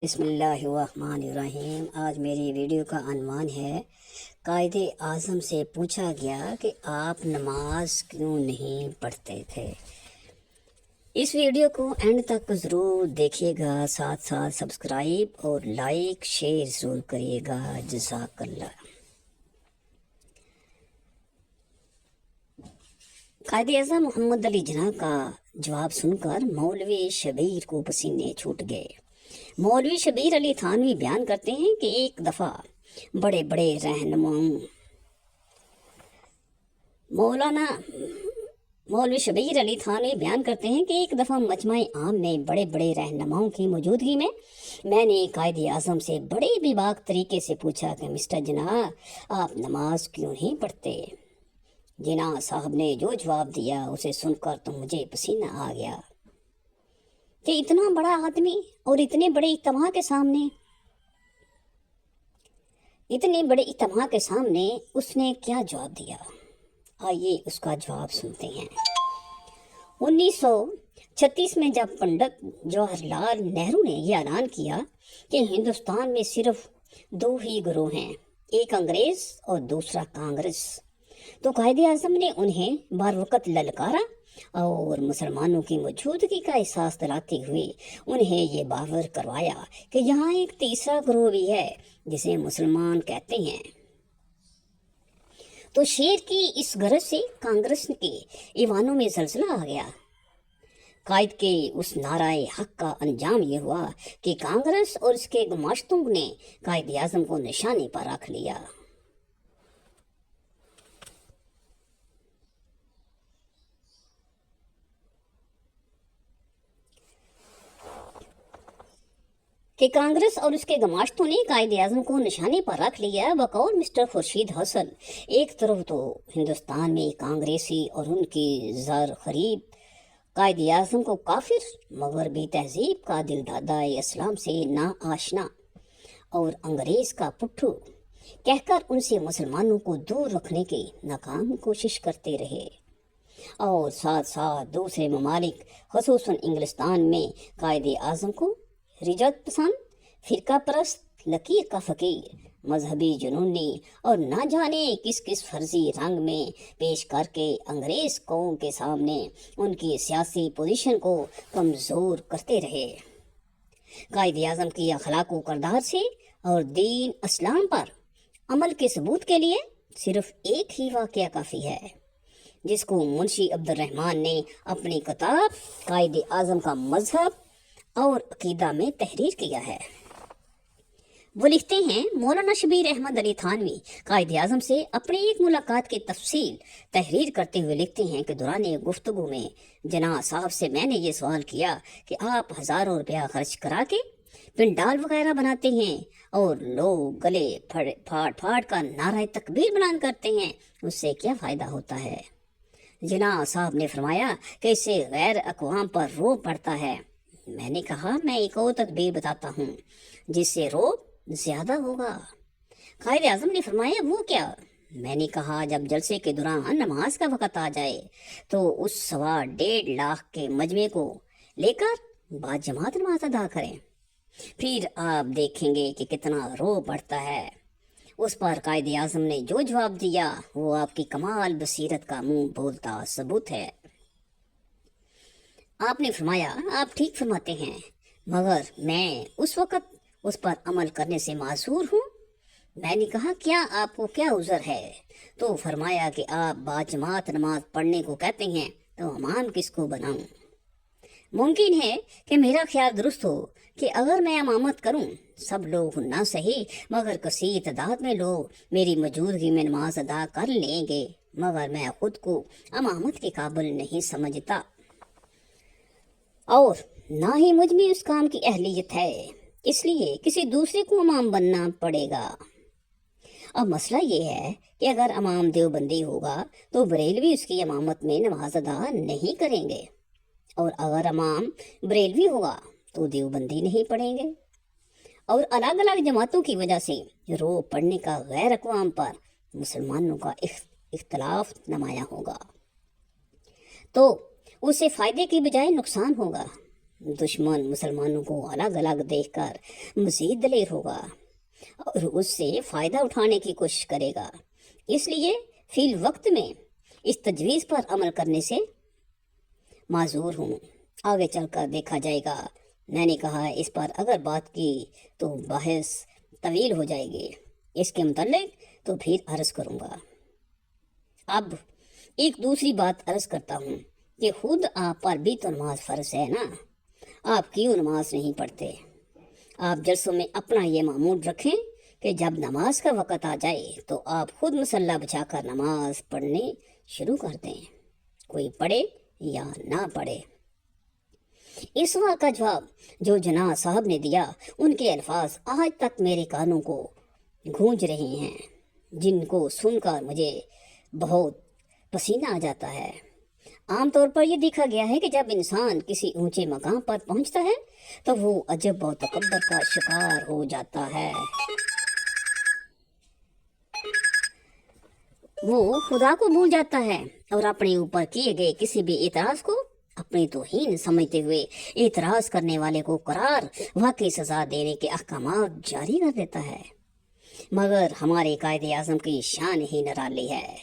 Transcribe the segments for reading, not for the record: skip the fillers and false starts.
بسم اللہ الرحمن الرحیم۔ آج میری ویڈیو کا عنوان ہے قائد اعظم سے پوچھا گیا کہ آپ نماز کیوں نہیں پڑھتے تھے۔ اس ویڈیو کو اینڈ تک ضرور دیکھیے گا، ساتھ ساتھ سبسکرائب اور لائک شیئر ضرور کریے گا، جزاک اللہ۔ قائد اعظم محمد علی جناح کا جواب سن کر مولوی شبیر کو پسینے چھوٹ گئے۔ مولوی شبیر علی تھانوی بیان کرتے ہیں کہ ایک دفعہ بڑے بڑے رہنماؤں مولوی شبیر علی تھانوی بیان کرتے ہیں کہ ایک دفعہ مجمع عام میں بڑے بڑے رہنماؤں کی موجودگی میں نے قائد اعظم سے بڑے بے باک طریقے سے پوچھا کہ مسٹر جناح، آپ نماز کیوں نہیں پڑھتے؟ جناح صاحب نے جو جواب دیا اسے سن کر تو مجھے پسینہ آ گیا کہ اتنا بڑا آدمی اور اتنے بڑے اجتماع کے سامنے اس نے کیا جواب دیا۔ آئیے اس کا جواب سنتے ہیں۔ 1936 میں جب پنڈت جواہر لال نہرو نے یہ اعلان کیا کہ ہندوستان میں صرف دو ہی گروہ ہیں، ایک انگریز اور دوسرا کانگریس، تو قائد اعظم نے انہیں بروقت للکارا اور مسلمانوں کی موجودگی کا احساس دلاتے ہوئے انہیں یہ باور کروایا کہ یہاں ایک تیسرا گروہ بھی ہے جسے مسلمان کہتے ہیں۔ تو شیر کی اس غرض سے کانگریس کے ایوانوں میں زلزلہ آ گیا۔ قائد کے اس نعرہ حق کا انجام یہ ہوا کہ کانگریس اور اس کے گماشتوں نے قائد اعظم کو نشانے پر رکھ لیا۔ کانگریس اور اس کے گماشتوں نے قائد اعظم کو نشانے پر رکھ لیا۔ بقول مسٹر خورشید حسن، ایک طرف تو ہندوستان میں کانگریسی اور ان کی زر خریب قائد اعظم کو کافر، مغربی تہذیب کا دل دادا اسلام سے نا آشنا اور انگریز کا پٹھو کہہ کر ان سے مسلمانوں کو دور رکھنے کی ناکام کوشش کرتے رہے، اور ساتھ ساتھ دوسرے ممالک خصوصاً انگلستان میں قائد اعظم کو رجعت پسند، فرقہ پرست، لکیر کا فقیر، مذہبی جنونی اور نہ جانے کس کس فرضی رنگ میں پیش کر کے انگریز قوم کے سامنے ان کی سیاسی پوزیشن کو کمزور کرتے رہے۔ قائد اعظم کی اخلاق و کردار سے اور دین اسلام پر عمل کے ثبوت کے لیے صرف ایک ہی واقعہ کافی ہے، جس کو منشی عبد الرحمن نے اپنی کتاب قائد اعظم کا مذہب اور عقیدہ میں تحریر کیا ہے۔ وہ لکھتے ہیں، مولانا شبیر احمد علی تھانوی قائد اعظم سے اپنی ایک ملاقات کی تفصیل تحریر کرتے ہوئے لکھتے ہیں کہ دوران گفتگو میں جناح صاحب سے میں نے یہ سوال کیا کہ آپ ہزاروں روپیہ خرچ کرا کے پنڈال وغیرہ بناتے ہیں اور لوگ گلے پھاڑ کر نعرہ تکبیر بلند کرتے ہیں، اس سے کیا فائدہ ہوتا ہے؟ جناح صاحب نے فرمایا کہ اس سے غیر اقوام پر روب پڑتا ہے۔ میں نے کہا، میں ایک اور تدبیر بتاتا ہوں جس سے روب زیادہ ہوگا۔ قائد اعظم نے فرمایا، وہ کیا؟ میں نے کہا، جب جلسے کے دوران نماز کا وقت آ جائے تو اس 1.25 لاکھ کے مجمع کو لے کر بعد جماعت نماز ادا کریں، پھر آپ دیکھیں گے کہ کتنا روب بڑھتا ہے۔ اس پر قائد اعظم نے جو جواب دیا وہ آپ کی کمال بصیرت کا منہ بولتا ثبوت ہے۔ آپ نے فرمایا، آپ ٹھیک فرماتے ہیں، مگر میں اس وقت اس پر عمل کرنے سے معذور ہوں۔ میں نے کہا، کیا آپ کو کیا عذر ہے؟ تو فرمایا کہ آپ باجماعت نماز پڑھنے کو کہتے ہیں تو امام کس کو بناؤں؟ ممکن ہے کہ میرا خیال درست ہو کہ اگر میں امامت کروں، سب لوگ نہ صحیح مگر کثیر تعداد میں لوگ میری موجودگی میں نماز ادا کر لیں گے، مگر میں خود کو امامت کے قابل نہیں سمجھتا اور نہ ہی مجھ میں اس کام کی اہلیت ہے، اس لیے کسی دوسرے کو امام بننا پڑے گا۔ اب مسئلہ یہ ہے کہ اگر امام دیوبندی ہوگا تو بریلوی اس کی امامت میں نماز ادا نہیں کریں گے، اور اگر امام بریلوی ہوگا تو دیوبندی نہیں پڑھیں گے، اور الگ الگ جماعتوں کی وجہ سے روب پڑھنے کا غیر اقوام پر مسلمانوں کا اختلاف نمایاں ہوگا، تو اسے فائدے کی بجائے نقصان ہوگا۔ दुश्मन मुसलमानों को अलग अलग देखकर मज़ीद दलेर होगा और उससे फ़ायदा उठाने की कोशिश करेगा। इसलिए फ़िल वक्त में इस तजवीज़ पर अमल करने से माजूर हूँ। आगे चलकर देखा जाएगा। मैंने कहा इस पर अगर बात की तो बहस तवील हो जाएगी। इसके मुतल्लिक तो फिर अर्ज़ करूँगा। अब एक दूसरी बात अर्ज़ करता हूँ कि खुद आप पर भी तो नमाज फ़र्ज़ है ना। आप क्यों नमाज नहीं पढ़ते? आप जलसों में अपना ये मामूल रखें कि जब नमाज का वक़्त आ जाए तो आप खुद मसल्ला बिछाकर नमाज पढ़ने शुरू कर दें, कोई पढ़े या ना पढ़े। इस सवाल का जवाब जो जना साहब ने दिया, उनके अल्फाज आज तक मेरे कानों को गूंज रहे हैं, जिनको सुनकर मुझे बहुत पसीना आ जाता है। आमतौर पर यह देखा गया है कि जब इंसान किसी ऊंचे मकाम पर पहुंचता है तो वो अजब और तकब्बर का शिकार हो जाता है। वो खुदा को भूल जाता है और अपने ऊपर किए गए किसी भी एतराज़ को अपनी तौहीन समझते हुए एतराज़ करने वाले को करार वाकई सज़ा देने के अहकामात जारी कर देता है। मगर हमारे कायदे आज़म की शान ही निराली है।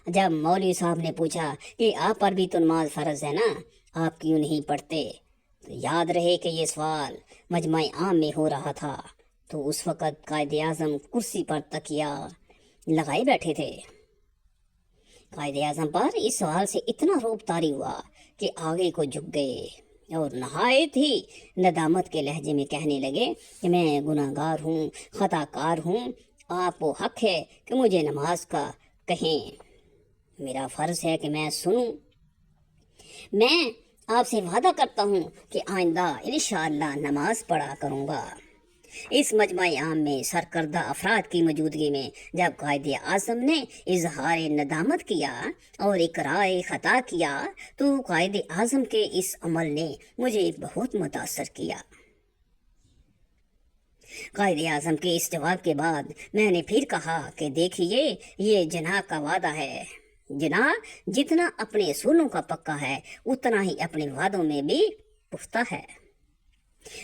जब मौलवी साहब ने पूछा कि आप पर भी तो नमाज फ़र्ज़ है ना, आप क्यों नहीं पढ़ते, तो याद रहे कि ये सवाल मजमा आम में हो रहा था। तो उस वक़्त कायदे आज़म कुर्सी पर तकिया लगाए बैठे थे। कायदे आज़म पर इस सवाल से इतना रोब तारी हुआ कि आगे को झुक गए और नहायत ही नदामत के लहजे में कहने लगे कि मैं गुनाहगार हूँ, ख़ताकार हूँ। आपको हक है कि मुझे नमाज का कहें, मेरा फ़र्ज़ है कि मैं सुनूं। मैं आपसे वादा करता हूँ कि आइंदा इंशाअल्लाह नमाज पढ़ा करूँगा। इस मजमा आम में सरकर्दा अफराद की मौजूदगी में जब कायदे आज़म ने इजहार नदामत किया और इकरार ख़ता किया तो कायदे आज़म के इस अमल ने मुझे बहुत मुतासर किया। कायदे आज़म के इस जवाब के बाद मैंने फिर कहा कि देखिए, ये जनाब का वादा है। जनाब जितना अपने असूलों का पक्का है उतना ही अपने वादों में भी पुख्ता है।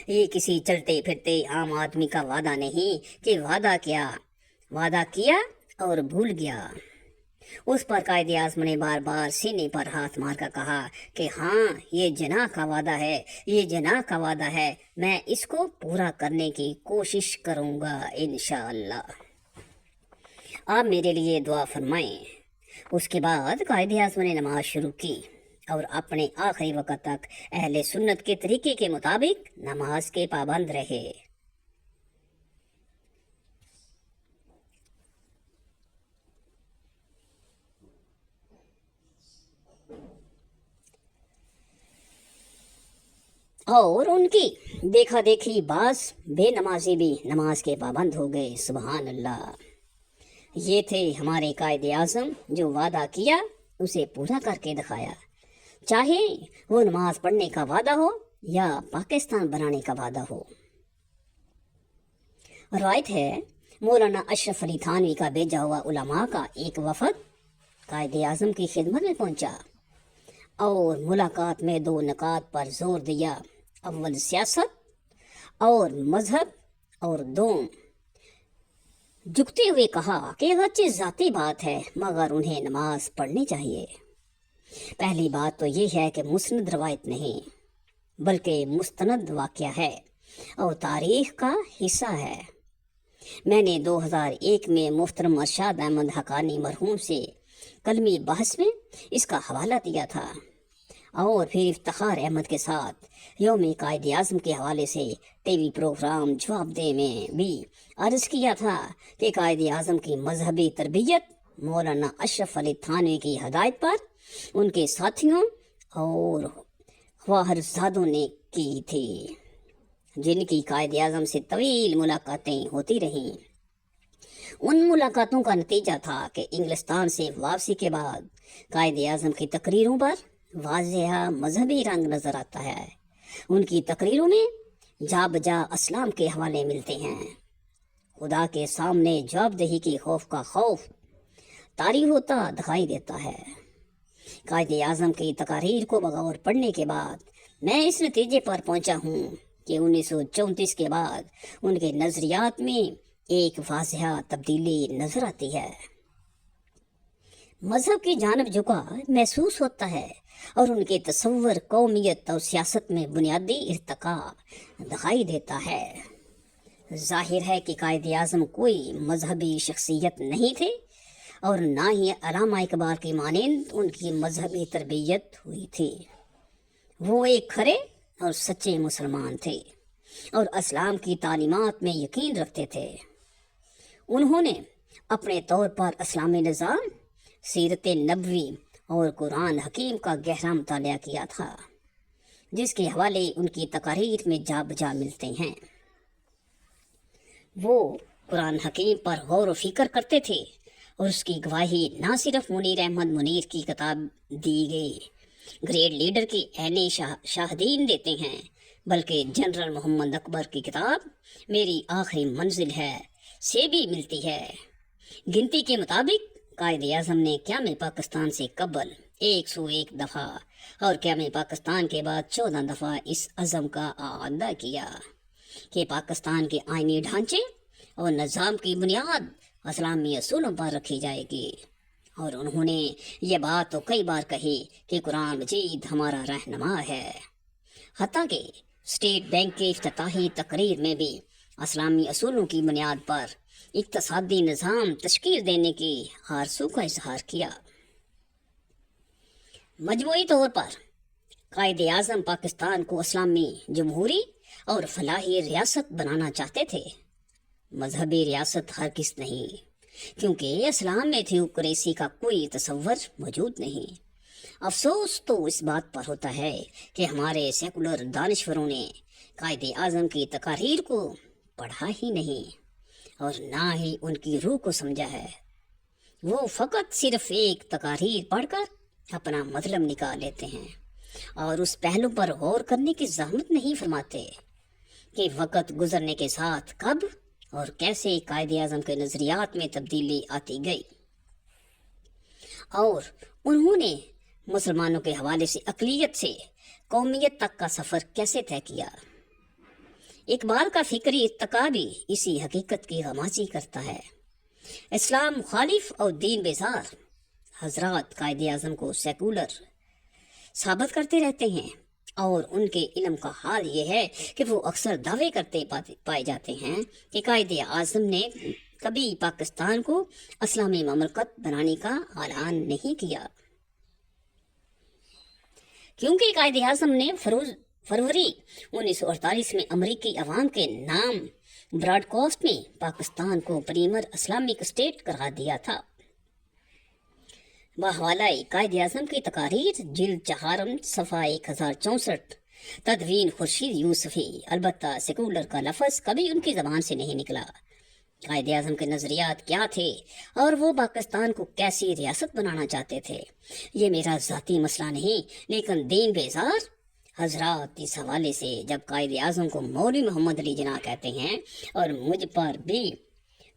ये किसी चलते फिरते आम आदमी का वादा नहीं कि वादा किया और भूल गया। उस पर कायदे आज़म ने बार बार सीने पर हाथ मारकर कहा कि हाँ, ये जनाब का वादा है, ये जनाब का वादा है, मैं इसको पूरा करने की कोशिश करूँगा इंशाअल्लाह। आप मेरे लिए दुआ फरमाएं। उसके बाद कायदे आज़म ने नमाज शुरू की और अपने आखिरी वक़्त तक अहले सुन्नत के तरीके के मुताबिक नमाज के पाबंद रहे। और उनकी देखा देखी बास बेनमाजी भी नमाज के पाबंद हो गए। सुबहान अल्लाह। ये थे हमारे कायदे आज़म, जो वादा किया उसे पूरा करके दिखाया, चाहे वो नमाज पढ़ने का वादा हो या पाकिस्तान बनाने का वादा हो। रायत है मौलाना अशरफ अली थानवी का भेजा हुआ उलमा का एक वफद कायदे आज़म की खिदमत में पहुंचा और मुलाकात में दो नकात पर जोर दिया। अव्वल सियासत और मजहब, और दोम झुकते हुए कहा कि अगरचे ज़ाती बात है मगर उन्हें नमाज पढ़नी चाहिए। पहली बात तो ये है कि मुस्नद रवायत नहीं बल्कि मुस्तनद वाक़या है और तारीख़ का हिस्सा है। मैंने 2001 में मुहतरम अरशाद अहमद हक़ानी मरहूम से कलमी बहस में इसका हवाला दिया था और फिर इफ्तिखार अहमद के साथ यौम कायदे आज़म के हवाले से टीवी प्रोग्राम जवाबदेह में भी अर्ज़ किया था कि कायदे आज़म की मजहबी तरबियत मौलाना अशरफ अली थानवी की हदायत पर उनके साथियों और ख्वाहरज़ादों ने की थी, जिनकी कायदे आज़म से तवील मुलाकातें होती रहीं। उन मुलाकातों का नतीजा था कि इंग्लिस्तान से वापसी के बाद कायदे आज़म की तकरीरों पर वाज़ेह मजहबी रंग नज़र आता है। उनकी तकरीरों में जा बजा इस्लाम के हवाले मिलते हैं। खुदा के सामने जवाबदेही की खौफ का खौफ तारी होता दिखाई देता है। कायदे आज़म की तकारीर को बगौर पढ़ने के बाद मैं इस नतीजे पर पहुंचा हूं कि 1934 के बाद उनके नजरियात में एक वाज़ह तब्दीली नजर आती है। मजहब की जानब झुकाव महसूस होता है और उनके तसव्वुर कौमियत और सियासत में बुनियादी इर्तिकाब दिखाई देता है। जाहिर है कि कायदे आज़म कोई मजहबी शख्सियत नहीं थे और ना ही अल्लामा इकबाल की मानंद उनकी मजहबी तरबियत हुई थी। वो एक खरे और सच्चे मुसलमान थे और इस्लाम की तालीमात में यकीन रखते थे। उन्होंने अपने तौर पर इस्लामी निज़ाम, सीरत नबवी और कुरान हकीम का गहरा मुतालिया किया था, जिसके हवाले उनकी तकारीर में जा बजा मिलते हैं। वो कुरान हकीम पर गौर व फिक्र करते थे और उसकी गवाही ना सिर्फ मुनीर अहमद मुनीर की किताब दी गई ग्रेट लीडर की ऐनी शाहदीन देते हैं, बल्कि जनरल मोहम्मद अकबर की किताब मेरी आखिरी मंजिल है से भी मिलती है। गिनती के मुताबिक कायदे आज़म ने क़याम पाकिस्तान से कबल 101 दफ़ा और क़याम पाकिस्तान के बाद 14 दफ़ा इस अज़म का आदा किया कि पाकिस्तान के आईनी ढांचे और निज़ाम की बुनियाद इस्लामी असूलों पर रखी जाएगी। और उन्होंने ये बात तो कई बार कही कि कुरान मजीद हमारा रहनुमा है। हत्ता कि स्टेट बैंक के इफ्तिताही तकरीर में भी इस्लामी असूलों की बुनियाद पर इक्तसादी निज़ाम तश्कील देने की आरज़ू का इजहार किया। मजमूई तौर पर कायदे आज़म पाकिस्तान को इस्लामी जमहूरी और फलाही रियासत बनाना चाहते थे, मजहबी रियासत हरगिज़ नहीं, क्योंकि इस्लाम में थियोक्रेसी का कोई तसव्वुर मौजूद नहीं। अफसोस तो इस बात पर होता है कि हमारे सेकुलर दानिश्वरों ने कायदे आज़म की तकारीर को पढ़ा ही नहीं और ना ही उनकी रूह को समझा है। वो फ़कत सिर्फ एक तकारीर पढ़कर अपना मतलब निकाल लेते हैं और उस पहलू पर गौर करने की ज़हमत नहीं फरमाते कि वक़्त गुजरने के साथ कब और कैसे कायदे आज़म के नज़रियात में तब्दीली आती गई और उन्होंने मुसलमानों के हवाले से अक़लियत से कौमियत तक का सफ़र कैसे तय किया। इकबाल का फ़िक्री इर्तिका भी इसी हकीकत की गमाज़ी करता है। इस्लाम मुखालिफ और दीन बेजार हजरात कायदे आज़म को सेकुलर साबित करते रहते हैं और उनके इल्म का हाल ये है कि वो अक्सर दावे करते पाए जाते हैं कि कायदे आज़म ने कभी पाकिस्तान को इस्लामी ममलकत बनाने का ऐलान नहीं किया, क्योंकि कायदे आज़म ने फरवरी 1948 में अमरीकी अवाम के नाम ब्रॉडकास्ट में पाकिस्तान को प्रीमियर इस्लामिक स्टेट करार दिया था। बहवाला कायदे आज़म की तकारीर जिल्द 4 सफ़ा 1064 तदवीन खुर्शीद यूसुफी। अलबत्ता सेकुलर का लफ्ज़ कभी उनकी ज़बान से नहीं निकला। कायदे आज़म के नज़रियात क्या थे और वो पाकिस्तान को कैसी रियासत बनाना चाहते थे, ये मेरा ज़ाती मसला नहीं, लेकिन दीन बेजार हजरात इस हवाले से जब कायदे आज़म को मौलवी मोहम्मद अली जिन्ना कहते हैं और मुझ पर भी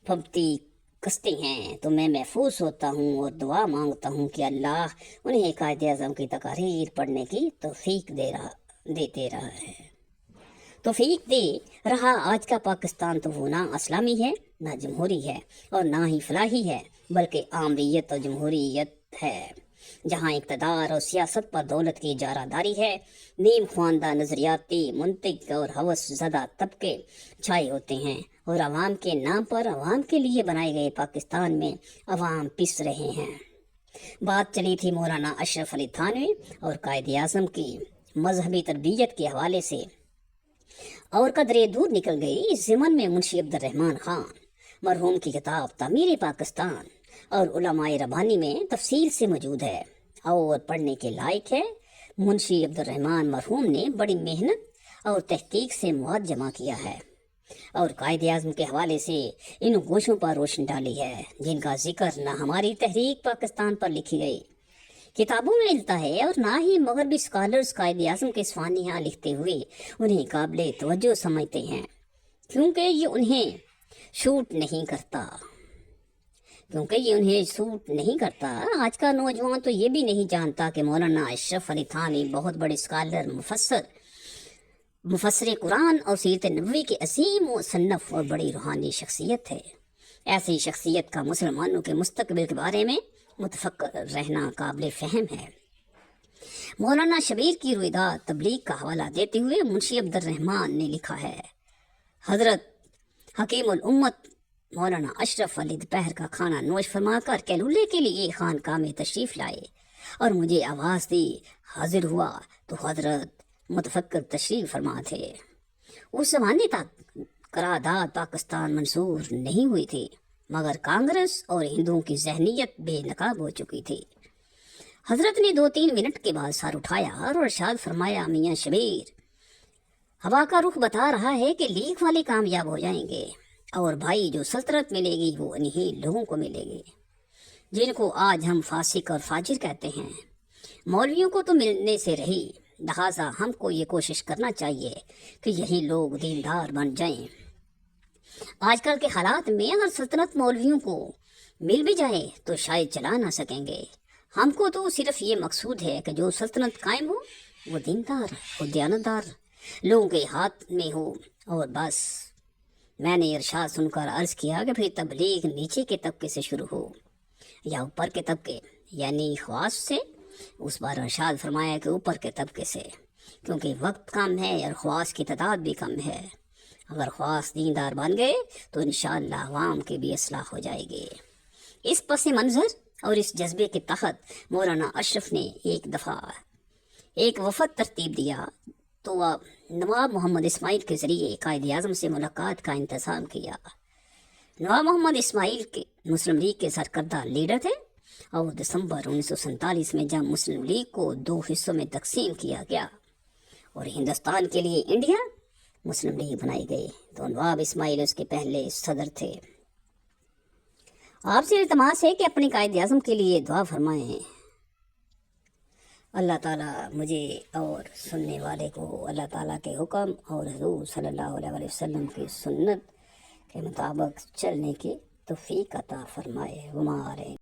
फबती कसते हैं तो मैं महफूज होता हूँ और दुआ मांगता हूँ कि अल्लाह उन्हें कायदे आज़म की तकारीर पढ़ने की तौफीक देते रहा है। तौफीक दे रहा। आज का पाकिस्तान तो वो ना इस्लामी है, ना जमहूरी है और ना ही फलाही है, बल्कि आमरीत और जमहूरियत है, जहाँ इक़्तिदार और सियासत पर दौलत की जारादारी है। नीम ख्वानदा नज़रियाती मुंतिक और हवस ज़दा तबके छाए होते हैं और अवाम के नाम पर अवाम के लिए बनाए गए पाकिस्तान में अवाम पिस रहे हैं। बात चली थी मौलाना अशरफ अली थानवी और कायदे आज़म की मजहबी तरबियत के हवाले से, और कदरे दूर निकल गई इस ज़मन में मुंशी अब्दुर्रहमान खान मरहूम की किताब तामीर पाकिस्तान और उलमाए रब्बानी में तफसील से मौजूद है और पढ़ने के लायक है। मुंशी अब्दुर्रहमान मरहूम ने बड़ी मेहनत और तहकीक से मौत जमा किया है और कायदे आज़म के हवाले से इन गोशों पर रोशनी डाली है जिनका जिक्र न हमारी तहरीक पाकिस्तान पर लिखी गई किताबों में मिलता है और ना ही मगरबी स्कॉलर्स कायदे आज़म के स्वानिया लिखते हुए उन्हें काबिल तवज्जो समझते हैं, क्योंकि ये उन्हें शूट नहीं करता। کیونکہ یہ انہیں سوٹ نہیں کرتا۔ آج کا نوجوان تو یہ بھی نہیں جانتا کہ مولانا اشرف علی تھانوی بہت بڑے اسکالر، مفسر قرآن اور سیرت نبوی کے عظیم مصنف اور بڑی روحانی شخصیت ہے۔ ایسی شخصیت کا مسلمانوں کے مستقبل کے بارے میں متفکر رہنا قابل فہم ہے۔ مولانا شبیر کی رویداد تبلیغ کا حوالہ دیتے ہوئے منشی عبد الرحمن نے لکھا ہے، حضرت حکیم الامت مولانا اشرف علی دوپہر کا کھانا نوش فرما کر کیلولے کے لیے خانقاہ میں تشریف لائے اور مجھے آواز دی۔ حاضر ہوا تو حضرت متفکر تشریف فرما تھے۔ اس زمانے تک قرارداد پاکستان منظور نہیں ہوئی تھی، مگر کانگریس اور ہندوؤں کی ذہنیت بے نقاب ہو چکی تھی۔ حضرت نے 2-3 منٹ کے بعد سر اٹھایا اور ارشاد فرمایا، میاں شبیر، ہوا کا رخ بتا رہا ہے کہ لیگ والے کامیاب ہو جائیں گے، اور بھائی جو سلطنت ملے گی وہ انہی لوگوں کو ملے گی جن کو آج ہم فاسق اور فاجر کہتے ہیں۔ مولویوں کو تو ملنے سے رہی، لہٰذا ہم کو یہ کوشش کرنا چاہیے کہ یہی لوگ دیندار بن جائیں۔ آج کل کے حالات میں اگر سلطنت مولویوں کو مل بھی جائے تو شاید چلا نہ سکیں گے۔ ہم کو تو صرف یہ مقصود ہے کہ جو سلطنت قائم ہو وہ دیندار اور دیانتدار لوگوں کے ہاتھ میں ہو، اور بس۔ میں نے ارشاد سن کر عرض کیا کہ پھر تبلیغ نیچے کے طبقے سے شروع ہو یا اوپر کے طبقے یعنی خواص سے؟ اس بار ارشاد فرمایا کہ اوپر کے طبقے سے، کیونکہ وقت کم ہے اور خواص کی تعداد بھی کم ہے۔ اگر خواص دیندار بن گئے تو انشاءاللہ عوام کی بھی اصلاح ہو جائے گی۔ اس پس منظر اور اس جذبے کے تحت مولانا اشرف نے ایک دفعہ ایک وفد ترتیب دیا تو نواب محمد اسماعیل کے ذریعے قائد اعظم سے ملاقات کا انتظام کیا۔ نواب محمد اسماعیل کے مسلم لیگ کے سرکردہ لیڈر تھے، اور دسمبر 1947 میں جب مسلم لیگ کو 2 حصوں میں تقسیم کیا گیا اور ہندوستان کے لیے انڈیا مسلم لیگ بنائی گئی تو نواب اسماعیل اس کے پہلے صدر تھے۔ آپ سے التماس ہے کہ اپنے قائد اعظم کے لیے دعا فرمائیں۔ اللہ تعالیٰ مجھے اور سننے والے کو اللہ تعالیٰ کے حکم اور حضور صلی اللہ علیہ وسلم کی سنت کے مطابق چلنے کی توفیق عطا فرمائے۔ وما علینا